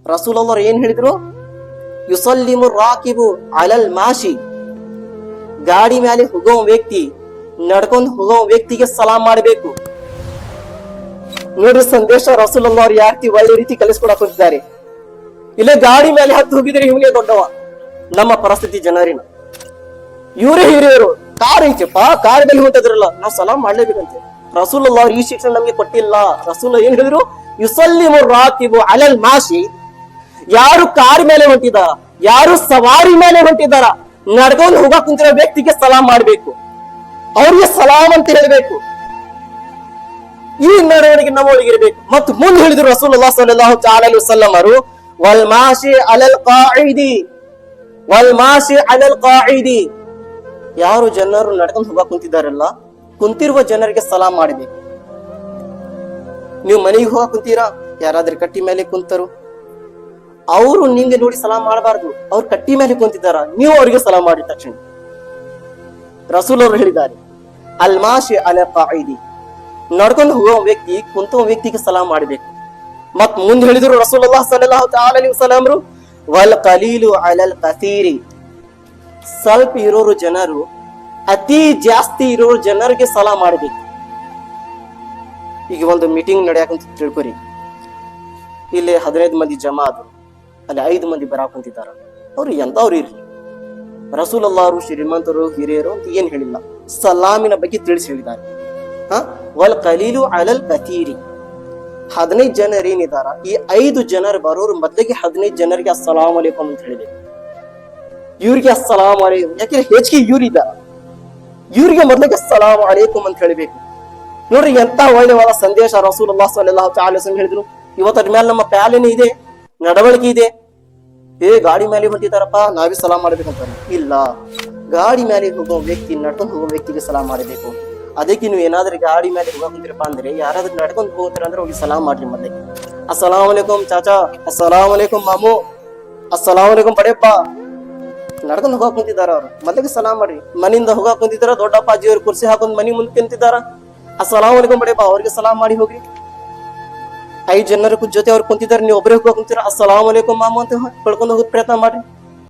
ರಸೂಲುಲ್ಲಾಹ್ ಏನ್ ಹೇಳಿದ್ರು? ಯುಸಲ್ಲಿಮು ರಾಕಿಬು ಅಲಲ್ ಮಾಶಿ, ಗಾಡಿ ಮೇಲೆ ಹೋಗೋ ವ್ಯಕ್ತಿ ನಡ್ಕೊಂಡು ಹೋಗೋ ವ್ಯಕ್ತಿಗೆ ಸಲಾಂ ಮಾಡಬೇಕು. ನೋಡ್ರಿ ಸಂದೇಶ ರಸೂಲುಲ್ಲಾಹ್ ಅವ್ರು ಯಾವ ರೀತಿ ಒಳ್ಳೆ ರೀತಿ ಕಲಿಸ್ಕೊಡಕ್ ಹೋಗಿದ್ದಾರೆ. ಇಲ್ಲೇ ಗಾಡಿ ಮೇಲೆ ಹತ್ತು ಹೋಗಿದ್ರೆ ಇವನೇ ದೊಡ್ಡವ. ನಮ್ಮ ಪರಿಸ್ಥಿತಿ ಜನರಿನ ಇವರೇ ಹಿರಿಯರು. ಕಾರ್ ಐತಪ್ಪ, ಕಾರ್ ಮೇಲೆ ಹೊಂಟಿದ್ರಲ್ಲ, ನಾವು ಸಲಾಂ ಮಾಡ್ಲೇಬೇಕಂತೆ. ರಸೂಲುಲ್ಲಾಹ್ ಅವ್ರು ಈ ಶಿಕ್ಷಣ ನಮ್ಗೆ ಕೊಟ್ಟಿಲ್ಲ. ರಸೂಲುಲ್ಲಾಹ್ ಏನ್ ಹೇಳಿದ್ರು? ಯುಸಲ್ಲಿಮು ರಾಕಿಬು ಅಲಲ್ ಮಾಶಿ, ಯಾರು ಕಾರ್ ಮೇಲೆ ಹೊಂಟಿದಾರ, ಯಾರು ಸವಾರಿ ಮೇಲೆ ಹೊಂಟಿದಾರ, ನಡ್ಕೊಂಡು ಹೋಗಕ್ ಕುಂತಿರೋ ವ್ಯಕ್ತಿಗೆ ಸಲಾಂ ಮಾಡ್ಬೇಕು, ಅವ್ರಿಗೆ ಸಲಾಂ ಅಂತ ಹೇಳ್ಬೇಕು. ಈ ನಡವಳಿಕೆ ನಮ್ಮೊಳಗೆ ಇರಬೇಕು. ಮತ್ತು ಮುಂದೆ ಹೇಳಿದ್ರು ರಸೂಲುಲ್ಲಾಹ್ ಸಲ್ಲಲ್ಲಾಹು ಅಲೈಹಿ ವಸಲ್ಲಂ ಅವರು, ವಲ್ ಮಾಶಿ ಅಲಲ್ ಕಾಯಿದಿ, ವಲ್ ಮಾಶಿ ಅಲಲ್ ಕಾಯಿದಿ, ಯಾರು ಜನರು ನಡ್ಕೊಂಡು ಹೋಗಕ್ ಕುಂತಿದಾರಲ್ಲ, ಕುಂತಿರುವ ಜನರಿಗೆ ಸಲಾಂ ಮಾಡಬೇಕು. ನೀವು ಮನೆಗೆ ಹೋಗಕ್ ಕುಂತೀರಾ, ಯಾರಾದ್ರೂ ಕಟ್ಟಿ ಮೇಲೆ ಕುಂತರು, ಅವರು ನಿಂಗೆ ನೋಡಿ ಸಲಾಂ ಮಾಡಬಾರ್ದು. ಅವ್ರು ಕಟ್ಟಿ ಮೇಲೆ ಕುಂತಿದ್ದಾರ, ನೀವು ಅವರಿಗೆ ಸಲಾಂ ಮಾಡಿದ ತಕ್ಷಣ ರಸೂಲ್ ಅವರು ಹೇಳಿದ್ದಾರೆ, ಅಲ್ ಮಾಶಿ ಅಲಲ್ ಕಾಯಿದಿ, ನಡ್ಕೊಂಡು ಹೋಗೋ ವ್ಯಕ್ತಿ ಕುಂತ ವ್ಯಕ್ತಿಗೆ ಸಲಾಂ ಮಾಡಬೇಕು. ಮತ್ ಮುಂದೆ ಹೇಳಿದ್ರು ರಸೂಲುಲ್ಲಾಹ್ ಸಲ್ಲಲ್ಲಾಹು ಅಲೈಹಿ ವಸಲ್ಲಂ, ವಲ್ ಕಲೀಲು ಅಲಲ್ ಕಸೀರಿ, ಸ್ವಲ್ಪ ಇರೋರು ಜನರು ಅತಿ ಜಾಸ್ತಿ ಇರೋರು ಜನರಿಗೆ ಸಲಾಂ ಮಾಡಬೇಕು. ಈಗ ಒಂದು ಮೀಟಿಂಗ್ ನಡೆಯಕಂತ ತಿಳ್ಕೊರಿ, ಇಲ್ಲಿ 15 ಮಂದಿ ಜಮಾ ಆದ್ರು, ಅಲ್ಲಿ 5 ಮಂದಿ ಬರಾಕಂತಿದ್ದಾರ. ಅವ್ರು ಎಂತವ್ರು ಇರ್ಲಿ, ರಸೂಲುಲ್ಲಾಹ್ ಅವರು ಶ್ರೀಮಂತರು ಹಿರಿಯರು ಅಂತ ಏನ್ ಹೇಳಿಲ್ಲ, ಸಲಾಮಿನ ಬಗ್ಗೆ ತಿಳಿಸಿ ಹೇಳಿದ್ದಾರೆ. ವಲ್ ಕಲೀಲು ಅಲಲ್ ಕತೀರಿ, 15 ಜನರು ಏನಿದಾರ, ಈ 5 ಜನರು ಬರೋರು ಮೊದಲಿಗೆ 15 ಜನರಿಗೆ ಅಸ್ಸಲಾಂ ಅಲೈಕುಂ ಅಂತ ಹೇಳಿಬೇಕು. ಇವ್ರಿಗೆ ಅಸ್ಸಲಾಂ ಅಲೈಕುಂ, ಯಾಕೆ ಹೆಚ್ಚಿಗೆ ಇವ್ರಿದ್ದಾರ, ಇವ್ರಿಗೆ ಮೊದಲಿಗೆ ಅಸ್ಸಲಾಂ ಅಲೈಕುಂ ಅಂತ ಹೇಳ್ಬೇಕು. ನೋಡ್ರಿ ಎಂತ ಒಳ್ಳೆವಾದ ಸಂದೇಶ ರಸೂಲುಲ್ಲಾಹ್ ಸಲ್ಲಲ್ಲಾಹು ಅಲೈಹಿ ವಸಲ್ಲಂ ಹೇಳಿದ್ರು. ಇವತ್ತರ ಮೇಲೆ ನಮ್ಮ ಪ್ಯಾಲೇನೆ ಇದೆ, ನಡವಳಿಕೆ ಇದೆ. ಗಾಡಿ ಮೇಲೆ ಹೊಂಟಿದಾರಪ್ಪ, ನಾವೇ ಸಲಾಂ ಮಾಡ್ಬೇಕಂತಾರೆ. ಇಲ್ಲ, ಗಾಡಿ ಮೇಲೆ ಹೋಗೋ ವ್ಯಕ್ತಿ ನಡ್ಕೊಂಡು ಹೋಗೋ ವ್ಯಕ್ತಿಗೆ ಸಲಾಂ ಮಾಡಬೇಕು. ಅದಕ್ಕೆ ನೀವು ಏನಾದ್ರೂ ಗಾಡಿ ಮೇಲೆ ಹೋಗಂತೀರಪ್ಪ ಅಂದ್ರೆ, ಯಾರಾದ್ರೂ ನಡ್ಕೊಂಡು ಹೋಗ್ತಾರ ಅಂದ್ರೆ ಹೋಗಿ ಸಲಾಂ ಮಾಡ್ರಿ. ಮೊದಲಿಗೆ ಅಸ್ಸಲಾಂ ಅಲೈಕುಂ ಚಾಚಾ, ಅಸ್ಸಲಾಂ ಅಲೈಕುಂ ಮಾಮು, ಅಸ್ಸಲಾಂ ಅಲೈಕುಂ ಬಡೆಯಪ್ಪ. ನಡ್ಕೊಂಡು ಹೋಗಕ್ ಕುಂತಿದಾರ ಅವ್ರು, ಮೊದಲಿಗೆ ಸಲಾಂ ಮಾಡ್ರಿ. ಮನಿಂದ ಹೋಗಕ್ ಕುಂತಿದಾರ, ದೊಡ್ಡಪ್ಪ ಅಜ್ಜಿಯವ್ರು ಕುರ್ಸಿ ಹಾಕೊಂಡ್ ಮನಿ ಮುಂದೆ ಕುಂತಿದಾರ, ಅಸ್ಸಲಾಂ ಅಲೈಕುಂ ಬಡೆಯಪ್ಪ, ಅವ್ರಿಗೆ ಸಲಾಂ ಮಾಡಿ ಹೋಗ್ರಿ. 5 ಜನರ ಜೊತೆ ಅವ್ರು ಕುಂತಿದಾರೆ, ನೀವು ಒಬ್ಬರೇ ಹೋಗಕ್ ಕುಂತೀರ, ಅಸ್ಸಲಾಂ ಅಲೈಕುಂ ಮಾಮು ಅಂತ ಹೇಳ್ಕೊಂಡು ಹೋಗೋದ್ ಪ್ರಯತ್ನ ಮಾಡ್ರಿ.